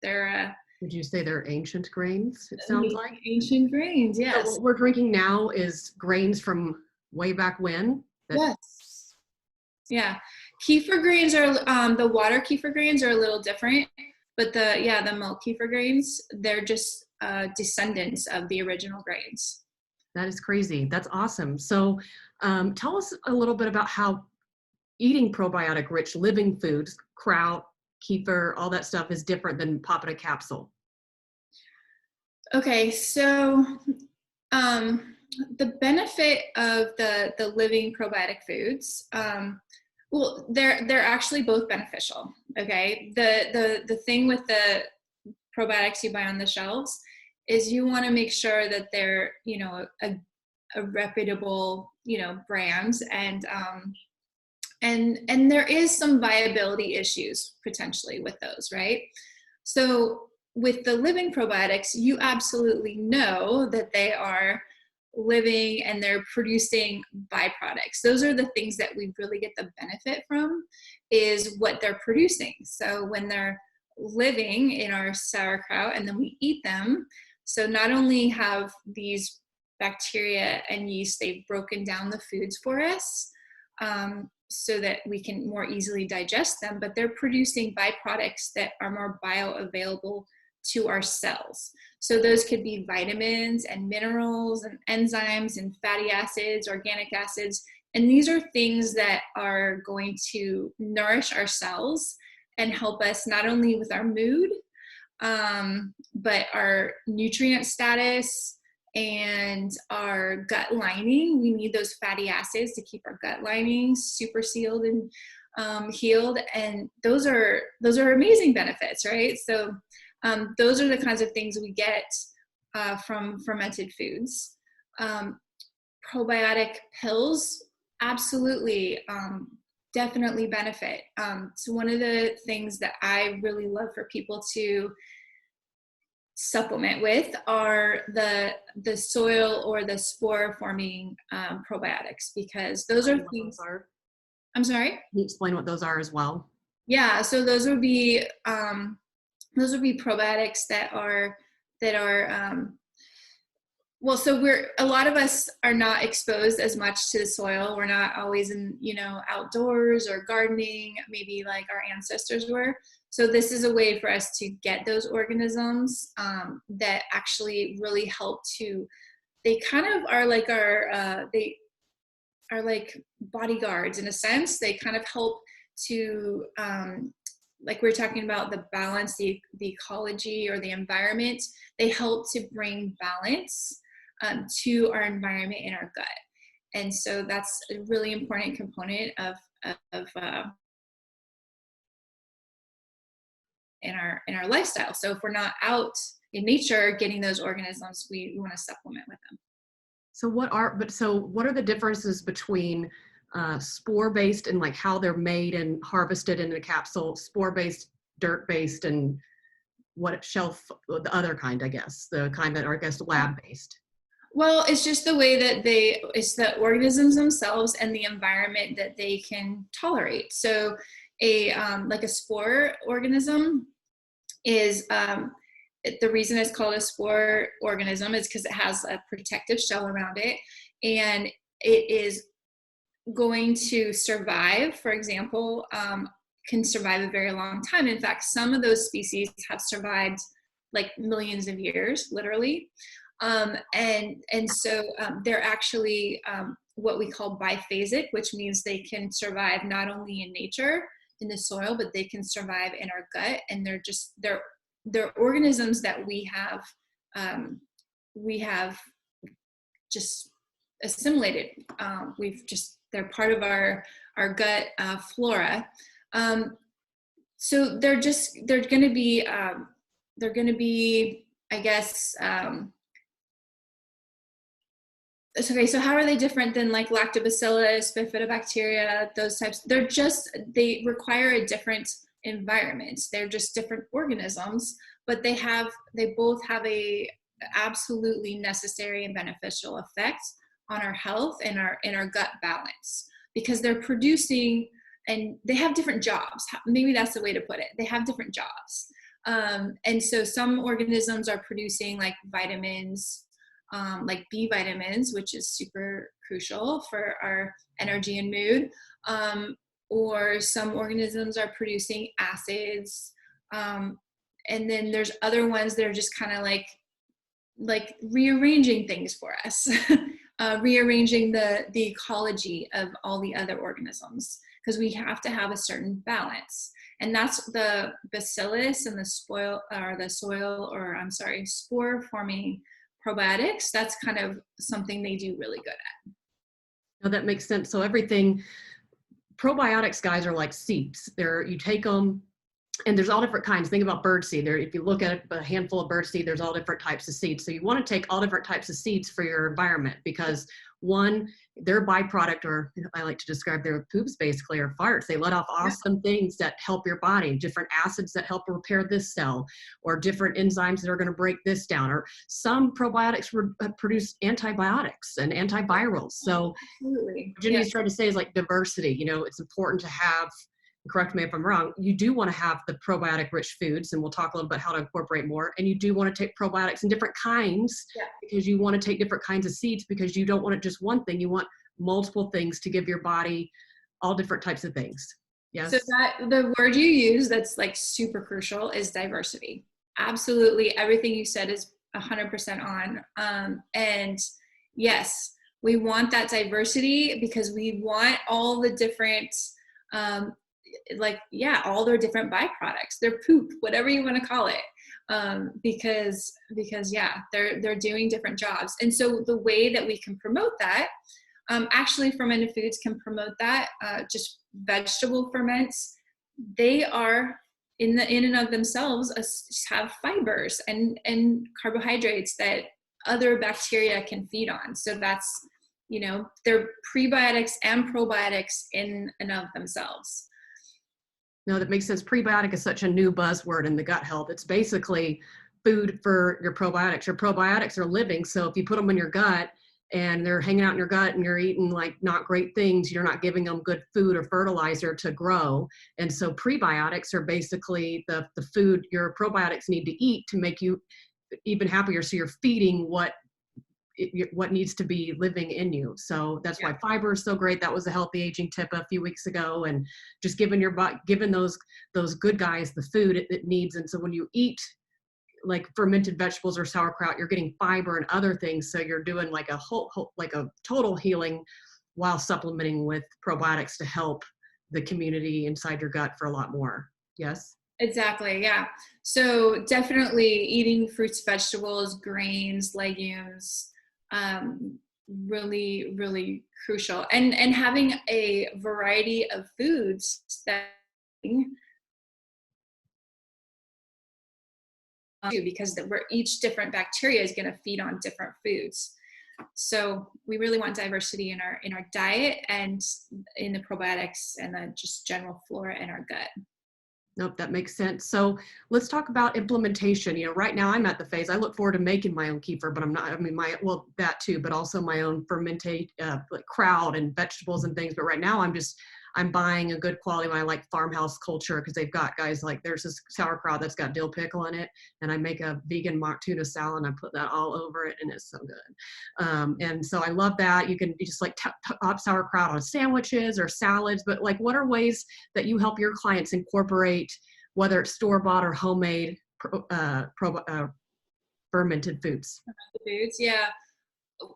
they're would you say they're ancient grains? It sounds like ancient grains. Yes. So what we're drinking now is grains from way back when. Yes. Yeah. Kefir grains are, the water kefir grains are a little different, but the milk kefir grains, they're just descendants of the original grains. That is crazy. That's awesome. So tell us a little bit about how eating probiotic rich living foods, kraut, kefir, all that stuff is different than popping a capsule. Okay, so the benefit of the living probiotic foods, well, they're actually both beneficial. Okay, the thing with the probiotics you buy on the shelves is you want to make sure that they're, you know, a reputable, you know, brand, and there is some viability issues potentially with those, right? So with the living probiotics, you absolutely know that they are living and they're producing byproducts. Those are the things that we really get the benefit from, is what they're producing. So when they're living in our sauerkraut and then we eat them, so not only have these bacteria and yeast, they've broken down the foods for us, so that we can more easily digest them, but they're producing byproducts that are more bioavailable to our cells. So those could be vitamins and minerals and enzymes and fatty acids, organic acids, and these are things that are going to nourish our cells and help us not only with our mood, but our nutrient status and our gut lining. We need those fatty acids to keep our gut lining super sealed and healed, and those are amazing benefits, right? So those are the kinds of things we get from fermented foods. Probiotic pills, absolutely, definitely benefit. So one of the things that I really love for people to supplement with are the soil or the spore forming probiotics, because those are things. I'm sorry? Can you explain what those are as well? Yeah, so those would be probiotics that are well, so a lot of us are not exposed as much to the soil. We're not always in, you know, outdoors or gardening, maybe like our ancestors were. So this is a way for us to get those organisms that actually really help to, they kind of are like they are like bodyguards in a sense. They kind of help to, like we're talking about the balance, the ecology or the environment, they help to bring balance to our environment in our gut. And so that's a really important component of in our lifestyle. So if we're not out in nature getting those organisms, we want to supplement with them. So what are the differences between spore-based and like how they're made and harvested in a capsule, spore-based, dirt-based, and the other kind, I guess, the kind that are, I guess, lab-based? Well, it's just the way that it's the organisms themselves and the environment that they can tolerate. So like a spore organism is, the reason it's called a spore organism is because it has a protective shell around it, and it is going to survive, for example, can survive a very long time. In fact, some of those species have survived like millions of years, literally. And so they're actually what we call biphasic, which means they can survive not only in nature, in the soil, but they can survive in our gut. And they're organisms that we have just assimilated. They're part of our gut flora. So they're going to be, I guess, okay, so how are they different than like lactobacillus, bifidobacteria, those types? They require a different environment. They're just different organisms, but they both have a absolutely necessary and beneficial effect on our health and our gut balance, because they're producing, and they have different jobs. Maybe that's the way to put it. They have different jobs. And so some organisms are producing like vitamins, like B vitamins, which is super crucial for our energy and mood. Or some organisms are producing acids. And then there's other ones that are just kind of like rearranging things for us, rearranging the ecology of all the other organisms, because we have to have a certain balance. And that's the bacillus and the spore forming probiotics. That's kind of something they do really good at. No, that makes sense. So everything, probiotics, guys, are like seeds. You take them, and there's all different kinds. Think about birdseed. If you look at a handful of birdseed, there's all different types of seeds. So you want to take all different types of seeds for your environment, because one, their byproduct, or I like to describe their poops basically, or farts. They let off awesome things that help your body, different acids that help repair this cell, or different enzymes that are going to break this down. Or some probiotics produce antibiotics and antivirals. So Absolutely. what Jenny's trying to say is like diversity. It's important to have, correct me if I'm wrong, you do want to have the probiotic rich foods, and we'll talk a little bit how to incorporate more. And you do want to take probiotics in different kinds, because you want to take different kinds of seeds, because you don't want it just one thing. You want multiple things to give your body all different types of things. Yes. So that the word you use that's like super crucial is diversity. Absolutely. Everything you said is 100% on. And yes, we want that diversity because we want all the different, all their different byproducts, their poop, whatever you want to call it, because they're doing different jobs. And so the way that we can promote that, actually fermented foods can promote that. Just vegetable ferments, they are in and of themselves have fibers and carbohydrates that other bacteria can feed on. So that's, they're prebiotics and probiotics in and of themselves. No, that makes sense. Prebiotic is such a new buzzword in the gut health. It's basically food for your probiotics. Your probiotics are living. So if you put them in your gut and they're hanging out in your gut and you're eating like not great things, you're not giving them good food or fertilizer to grow. And so prebiotics are basically the food your probiotics need to eat to make you even happier. So you're feeding what needs to be living in you. So that's why fiber is so great. That was a healthy aging tip a few weeks ago, and just giving those good guys the food it needs. And so when you eat like fermented vegetables or sauerkraut, you're getting fiber and other things. So you're doing like a like a total healing while supplementing with probiotics to help the community inside your gut for a lot more. Yes. Exactly. Yeah. So definitely eating fruits, vegetables, grains, legumes, really, really crucial. And having a variety of foods that because each different bacteria is going to feed on different foods. So we really want diversity in our diet and in the probiotics and the just general flora in our gut. Nope, that makes sense. So let's talk about implementation. Right now I'm at the phase, I look forward to making my own kefir, but I'm not, that too, but also my own fermented kraut and vegetables and things. But right now I'm buying a good quality one. I like farmhouse culture because they've got guys like, there's this sauerkraut that's got dill pickle in it, and I make a vegan mock tuna salad and I put that all over it, and it's so good. And so I love that. You can just like top sauerkraut on sandwiches or salads, but like, what are ways that you help your clients incorporate, whether it's store-bought or homemade fermented foods? Foods, yeah.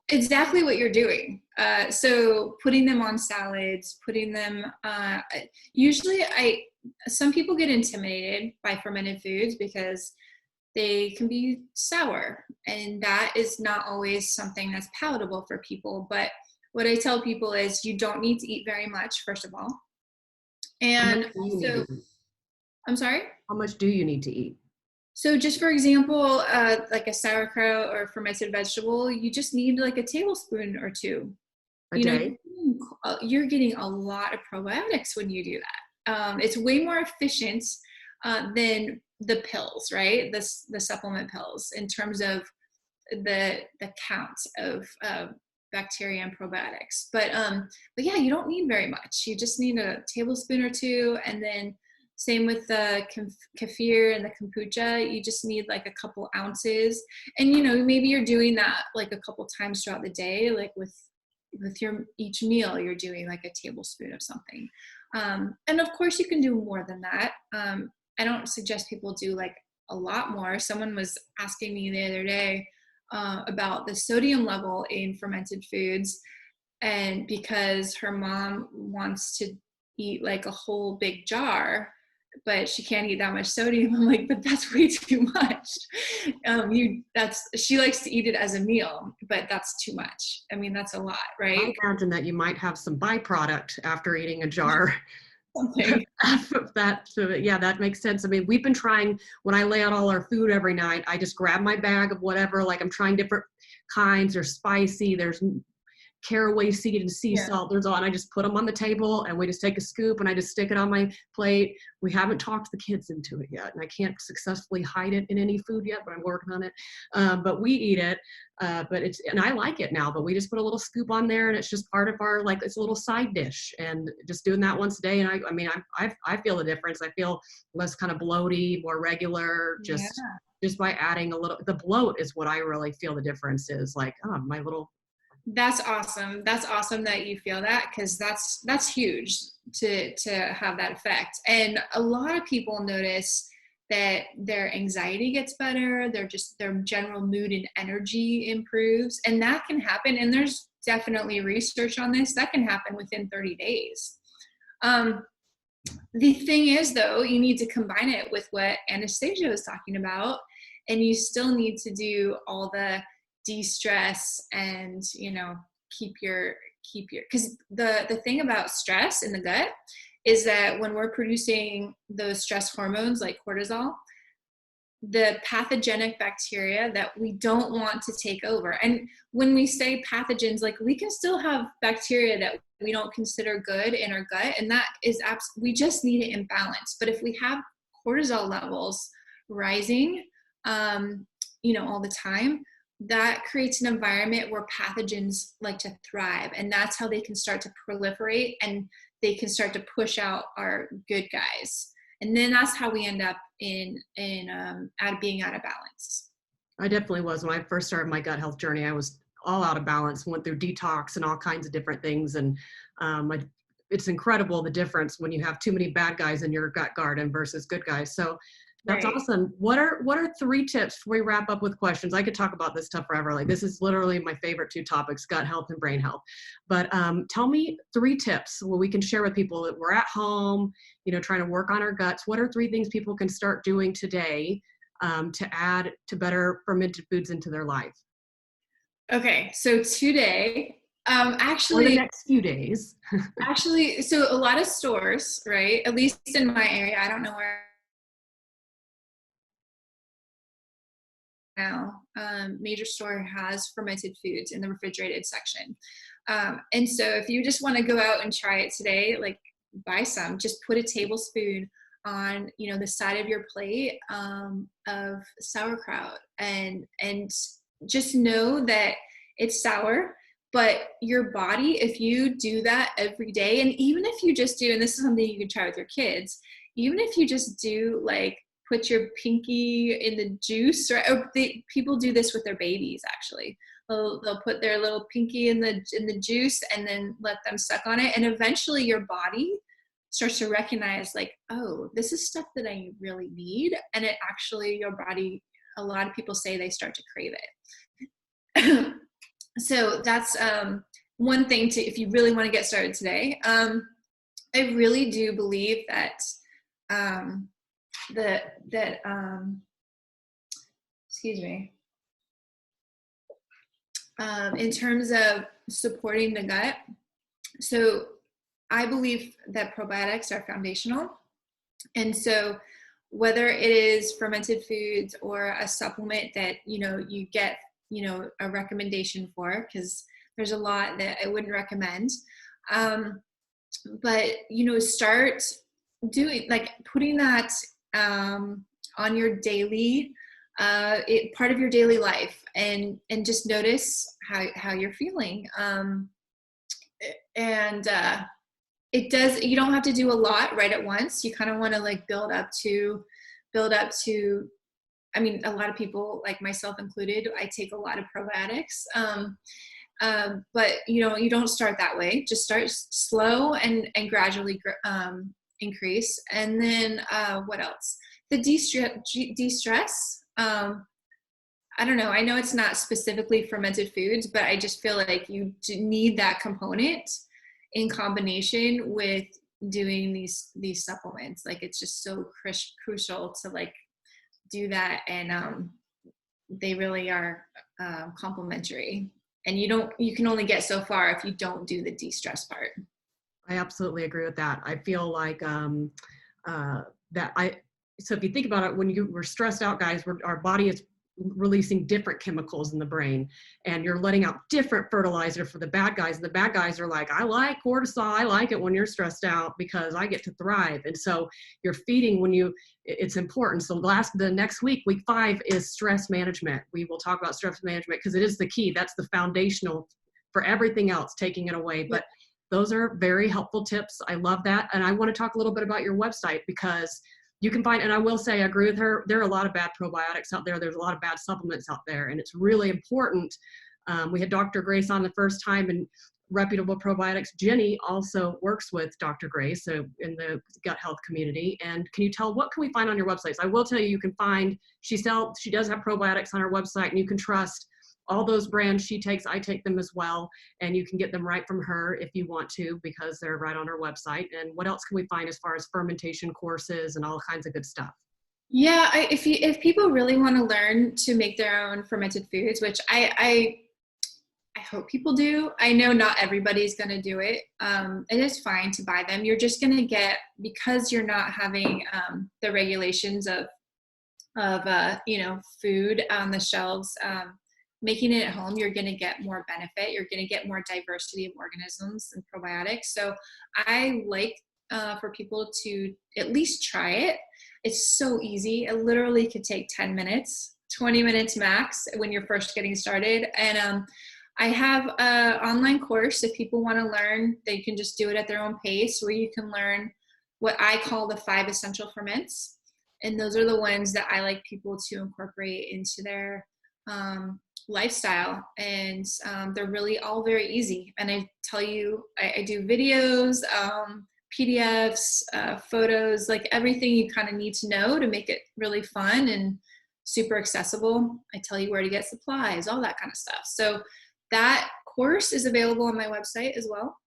Exactly what you're doing. So putting them on salads, putting them, usually some people get intimidated by fermented foods because they can be sour, and that is not always something that's palatable for people. But what I tell people is you don't need to eat very much, first of all. And also, I'm sorry? How much do you need to eat? So just for example, like a sauerkraut or fermented vegetable, you just need like a tablespoon or two. A day? You're getting a lot of probiotics when you do that. It's way more efficient than the pills, right? The supplement pills in terms of the count of bacteria and probiotics. But yeah, you don't need very much. You just need a tablespoon or two, and then Same with the kefir and the kombucha. You just need like a couple ounces. And, you know, maybe you're doing that like a couple times throughout the day, like with your each meal, you're doing like a tablespoon of something. And of course you can do more than that. I don't suggest people do like a lot more. Someone was asking me the other day about the sodium level in fermented foods, and because her mom wants to eat like a whole big jar, but she can't eat that much sodium. I'm like, but that's way too much. She likes to eat it as a meal, but that's too much. I mean, that's a lot, right? I imagine that you might have some byproduct after eating a jar. Something. That makes sense. I mean, we've been trying, when I lay out all our food every night, I just grab my bag of whatever, like I'm trying different kinds. There's spicy, there's caraway seed and sea salt, there's all, and I just put them on the table and we just take a scoop and I just stick it on my plate. We haven't talked the kids into it yet, and I can't successfully hide it in any food yet, but I'm working on it. But we eat it, and I like it now, but we just put a little scoop on there and it's just part of our, like, it's a little side dish, and just doing that once a day. And I mean, I feel the difference. I feel less kind of bloaty, more regular, just by adding a little. The bloat is what I really feel the difference is, like, oh, my little. That's awesome. That's awesome that you feel that, because that's huge to have that effect. And a lot of people notice that their anxiety gets better, their general mood and energy improves, and that can happen. And there's definitely research on this that can happen within 30 days. The thing is, though, you need to combine it with what Anastasia was talking about, and you still need to do all the de-stress and, you know, keep your, because the thing about stress in the gut is that when we're producing those stress hormones like cortisol, the pathogenic bacteria that we don't want to take over. And when we say pathogens, like, we can still have bacteria that we don't consider good in our gut, and that is we just need it in balance. But if we have cortisol levels rising, you know, all the time, that creates an environment where pathogens like to thrive, and that's how they can start to proliferate, and they can start to push out our good guys. And then that's how we end up being out of balance. I definitely was. When I first started my gut health journey, I was all out of balance, went through detox and all kinds of different things. And it's incredible the difference when you have too many bad guys in your gut garden versus good guys. So that's Right. awesome. What are 3 tips before we wrap up with questions? I could talk about this stuff forever. Like, this is literally my favorite 2 topics, gut health and brain health. But tell me 3 tips where we can share with people that we're at home, you know, trying to work on our guts. What are 3 things people can start doing today to add to better fermented foods into their life? Okay, so today, Or the next few days. actually, so a lot of stores, right? At least in my area, I don't know where now, major store has fermented foods in the refrigerated section. And so if you just want to go out and try it today, like, buy some, just put a tablespoon on, you know, the side of your plate of sauerkraut, and just know that it's sour, but your body, if you do that every day, and even if you just do, and this is something you can try with your kids, even if you just do, like, put your pinky in the juice, right? Or people do this with their babies, actually. They'll put their little pinky in the juice and then let them suck on it, and eventually your body starts to recognize, like, oh, this is stuff that I really need, and it actually, your body, a lot of people say they start to crave it. So that's one thing to, if you really want to get started today. I really do believe that excuse me, in terms of supporting the gut, so I believe that probiotics are foundational. And so whether it is fermented foods or a supplement that, you know, you get, you know, a recommendation for, because there's a lot that I wouldn't recommend, but, you know, start doing, like, putting that on your daily part of your daily life, and just notice how you're feeling, and It does, you don't have to do a lot right at once. You kind of want to like build up to, I mean, a lot of people, like myself included, I take a lot of probiotics. But you don't start that way. Just start slow and gradually increase. And then what else? The de-stress. I don't know. I know it's not specifically fermented foods, but I just feel like you need that component in combination with doing these supplements. Like it's just so crucial to like do that, and they really are complementary. And you can only get so far if you don't do the de-stress part. I absolutely agree with that. I feel like so if you think about it, when we're stressed out, guys, our body is releasing different chemicals in the brain, and you're letting out different fertilizer for the bad guys. And the bad guys are like, I like cortisol. I like it when you're stressed out because I get to thrive. And so you're feeding it's important. So the next week 5 is stress management. We will talk about stress management because it is the key. That's the foundational for everything else, taking it away. But those are very helpful tips. I love that. And I want to talk a little bit about your website, because you can find, and I will say, I agree with her, there are a lot of bad probiotics out there. There's a lot of bad supplements out there, and it's really important. We had Dr. Grace on the first time, and reputable probiotics. Jenny also works with Dr. Grace, so in the gut health community. And can you tell, what can we find on your websites? I will tell you can find, she does have probiotics on her website, and you can trust all those brands she takes. I take them as well, and you can get them right from her if you want to, because they're right on her website. And what else can we find as far as fermentation courses and all kinds of good stuff? Yeah, if people really want to learn to make their own fermented foods, which I hope people do. I know not everybody's going to do it. It is fine to buy them. You're just going to get, because you're not having the regulations of food on the shelves. Making it at home, you're going to get more benefit. You're going to get more diversity of organisms and probiotics. So I like for people to at least try it. It's so easy. It literally could take 10 minutes, 20 minutes max when you're first getting started. And I have an online course. If people want to learn, they can just do it at their own pace, where you can learn what I call the 5 essential ferments. And those are the ones that I like people to incorporate into their lifestyle. And they're really all very easy. And I tell you, I do videos, PDFs, photos, like everything you kind of need to know to make it really fun and super accessible. I tell you where to get supplies, all that kind of stuff. So that course is available on my website as well.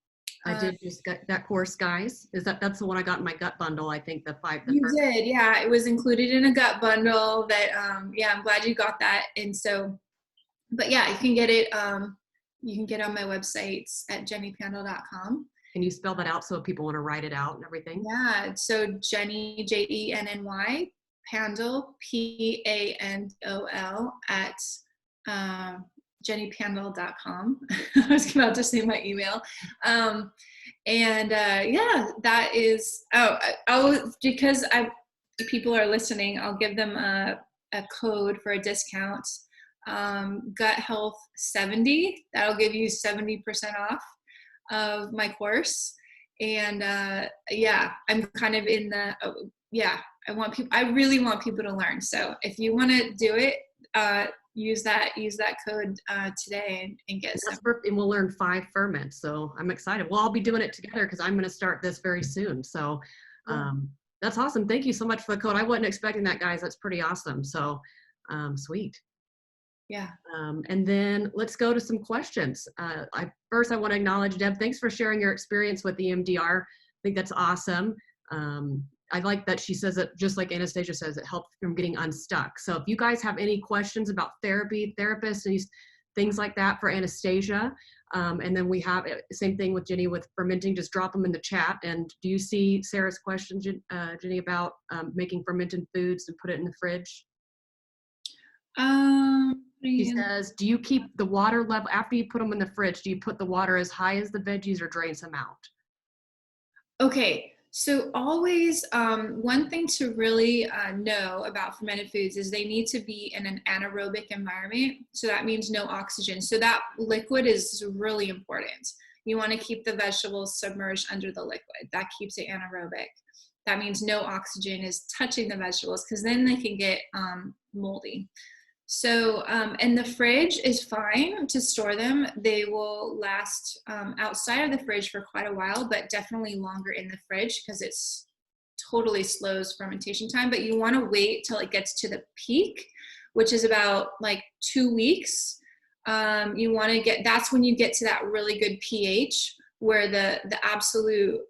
I did just get that course, guys. That's the one I got in my gut bundle. I think You did, yeah. It was included in a gut bundle that, I'm glad you got that. And so, but yeah, you can get it. You can get it on my website at jennypandel.com. Can you spell that out so if people want to write it out and everything? Yeah. So Jenny, Jenny, Pandel, Pandol at jennypandel.com. I was about to say my email. That is, because people are listening, I'll give them a code for a discount. Gut Health 70. That'll give you 70% off of my course. And I'm kind of in the, I really want people to learn. So if you want to do it, use that code today and get some. And we'll learn 5 ferments. So I'm excited. We'll all be doing it together because I'm going to start this very soon. So that's awesome. Thank you so much for the code. I wasn't expecting that, guys. That's pretty awesome. So sweet. Yeah. And then let's go to some questions. I want to acknowledge Deb. Thanks for sharing your experience with EMDR. I think that's awesome. I like that she says it, just like Anastasia says, it helps from getting unstuck. So if you guys have any questions about therapy, therapists, and things like that for Anastasia, and then we have same thing with Jenny with fermenting, just drop them in the chat. And do you see Sarah's question, Jenny, about making fermented foods and put it in the fridge? She says, do you keep the water level, after you put them in the fridge, do you put the water as high as the veggies or drain some out? Okay, so always, one thing to really know about fermented foods is they need to be in an anaerobic environment. So that means no oxygen. So that liquid is really important. You want to keep the vegetables submerged under the liquid. That keeps it anaerobic. That means no oxygen is touching the vegetables, because then they can get moldy. So, and the fridge is fine to store them. They will last outside of the fridge for quite a while, but definitely longer in the fridge, because it's totally slows fermentation time. But you want to wait till it gets to the peak, which is about like 2 weeks. You want to get, that's when you get to that really good pH where the absolute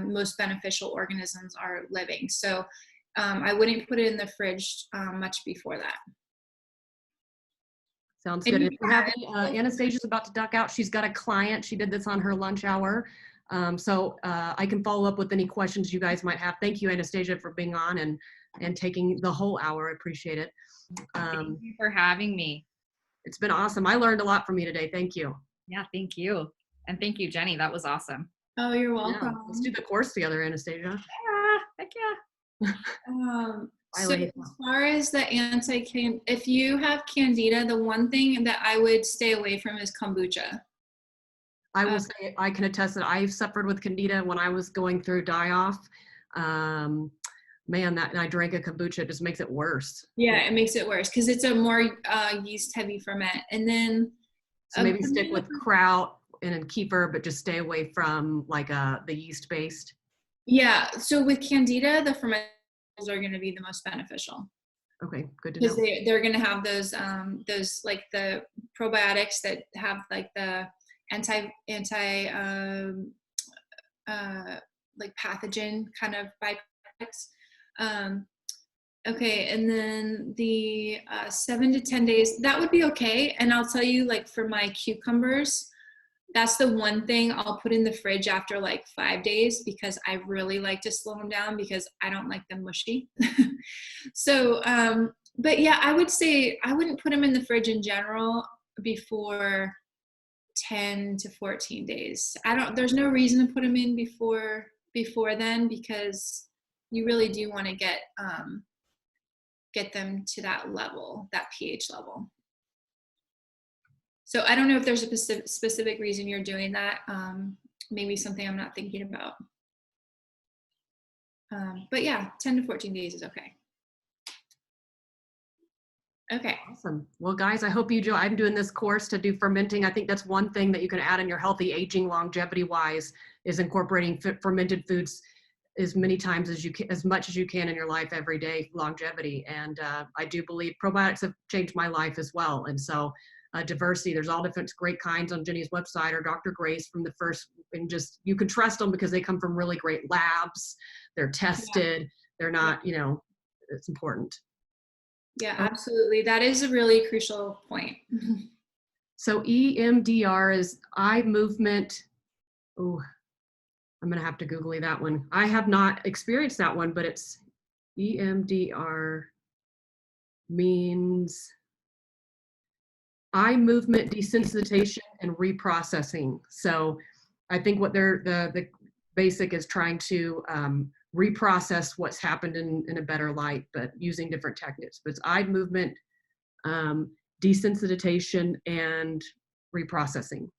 most beneficial organisms are living. So I wouldn't put it in the fridge much before that. Sounds good. If you have any, Anastasia's about to duck out. She's got a client. She did this on her lunch hour. So I can follow up with any questions you guys might have. Thank you, Anastasia, for being on and taking the whole hour. I appreciate it. Thank you for having me. It's been awesome. I learned a lot from you today. Thank you. Yeah, thank you. And thank you, Jenny. That was awesome. Oh, you're welcome. Yeah, let's do the course together, Anastasia. Yeah, heck yeah. So as far as the if you have candida, the one thing that I would stay away from is kombucha. I will say I can attest that I've suffered with candida when I was going through die-off. Man, and I drank a kombucha, it just makes it worse. Yeah, it makes it worse because it's a more yeast-heavy ferment. And then so maybe stick with kraut and kefir, but just stay away from like the yeast-based. Yeah, so with candida, the fermenters are going to be the most beneficial. Okay, good to know. Because they're going to have those like the probiotics that have like the anti like pathogen kind of byproducts. Okay, and then the 7 to 10 days, that would be okay. And I'll tell you, like for my cucumbers, that's the one thing I'll put in the fridge after like 5 days, because I really like to slow them down because I don't like them mushy. So, but yeah, I would say I wouldn't put them in the fridge in general before 10 to 14 days. There's no reason to put them in before then, because you really do want to get them to that level, that pH level. So I don't know if there's a specific reason you're doing that. Maybe something I'm not thinking about. But yeah, 10 to 14 days is okay. Okay. Awesome. Well, guys, I hope you enjoy. I'm doing this course to do fermenting. I think that's one thing that you can add in your healthy aging longevity wise, is incorporating fermented foods as many times as you can, as much as you can in your life every day, longevity. And I do believe probiotics have changed my life as well. And so diversity, there's all different great kinds on Jenny's website, or Dr. Grace from the first, and just, you can trust them because they come from really great labs. They're tested. Yeah. They're not, you know, it's important. Yeah, absolutely. That is a really crucial point. So EMDR is eye movement. Oh, I'm going to have to Google that one. I have not experienced that one, but it's EMDR means eye movement desensitization and reprocessing. So I think what the basic is trying to reprocess what's happened in a better light, but using different techniques. But it's eye movement, desensitization, and reprocessing.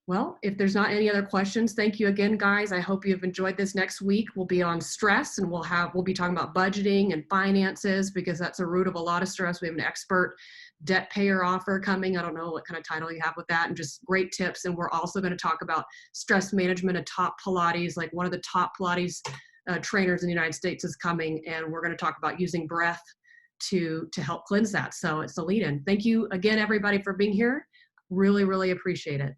Well, if there's not any other questions, thank you again, guys. I hope you've enjoyed this. Next week, we'll be on stress, and we'll be talking about budgeting and finances, because that's a root of a lot of stress. We have an expert debt payer offer coming. I don't know what kind of title you have with that, and just great tips. And we're also going to talk about stress management. A top Pilates, like one of the top Pilates trainers in the United States is coming, and we're going to talk about using breath to help cleanse that. So it's a lead-in. Thank you again, everybody, for being here. Really, really appreciate it.